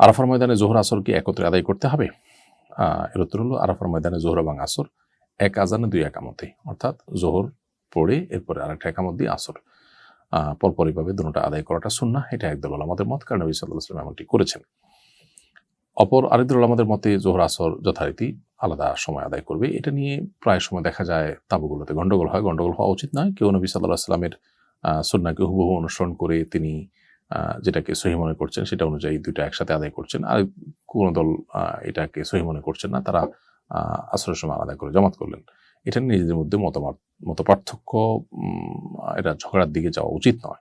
আরাফার ময়দানে জোহর আসর কি একত্রে আদায় করতে হবে? এর উত্তর হলো আরাফার ময়দানে জোহর এবং আসর এক আজানে দুই একামতে, অর্থাৎ জোহর পড়ে এরপরে আরেকটা একামত দিয়ে আসর পরপরইভাবে দুটোটা আদায় করাটা সুন্নাহ। এটা একদল উলামাদের মত, কারণ নবী সাল্লাল্লাহু আলাইহি ওয়াসাল্লাম এমনটি করেছেন। অপর আরেকদল উলামাদের মতে জোহর আসর যথারীতি আলাদা সময় আদায় করবে। এটা নিয়ে প্রায় সময় দেখা যায় তাঁবুগুলোতে গন্ডগোল হয়। গন্ডগোল হওয়া উচিত নয়। কেউ নবী সাল্লাল্লাহু আলাইহি ওয়াসাল্লামের সুন্নাহকে হুবহু অনুসরণ করে তিনি যেটাকে সহি মনে করছেন সেটা অনুযায়ী দুইটা একসাথে আদায় করছেন, আর কোনো দল এটাকে সহি মনে করছেন না, তারা আসরের সময় আলাদা করে জামাত করলেন। এটা নিয়ে নিজেদের মধ্যে মত পার্থক্য, এটা ঝগড়ার দিকে যাওয়া উচিত নয়।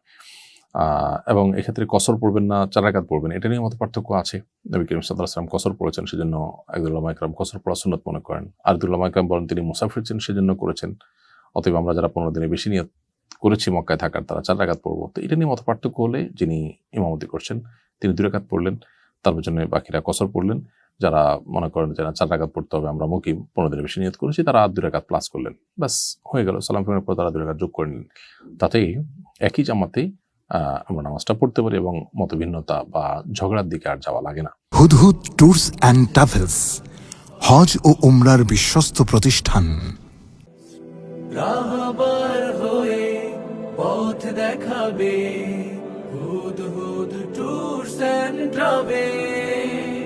এবং এক্ষেত্রে কসর পড়বেন না 4 রাকাত পড়বেন, এটা নিয়ে মত পার্থক্য আছে। নবী করিম সাল্লাল্লাহু আলাইহি ওয়াসাল্লাম কসর পড়েছেন, সেজন্য একদল উলামা ইকরাম কসর পড়া সুন্নাত মনে করেন। আরেকদল উলামা ইকরাম বলেন তিনি মুসাফির ছিলেন সেজন্য করেছেন। অতএব আমরা যারা 15 দিনের বেশি নিয়ত করেছি মক্কায় থাকার, তারা 4 রাকাত পড়বো। তো এটা নিয়ে মত পার্থক্য হলে যিনি ইমামতি করছেন তিনি 2 রাকাত পড়লেন, তার পেছনে বাকিরা কসর পড়লেন। যারা মনে করেন যে 4 রাকাত পড়তে হবে, আমরা মুকিম 15 দিনের বেশি নিয়ত করেছি, তারা 2 রাকাত প্লাস করলেন, ব্যাস হয়ে গেল। সালাম ফিরানোর পর তারা 2 রাকাত যোগ করে নিলেন। তাতেই একই জামাতে আমরা নামাজটা পড়তে পারি এবং মতভিন্নতা বা ঝগড়ার দিকে আর যাওয়া লাগে না। হুদহুদ ট্যুরস অ্যান্ড ট্রাভেলস, হজ ও উমরার বিশ্বস্ত প্রতিষ্ঠান। রাহবার হয়ে পথ দেখাবে হুদহুদ ট্যুরস অ্যান্ড ট্রাভেলস।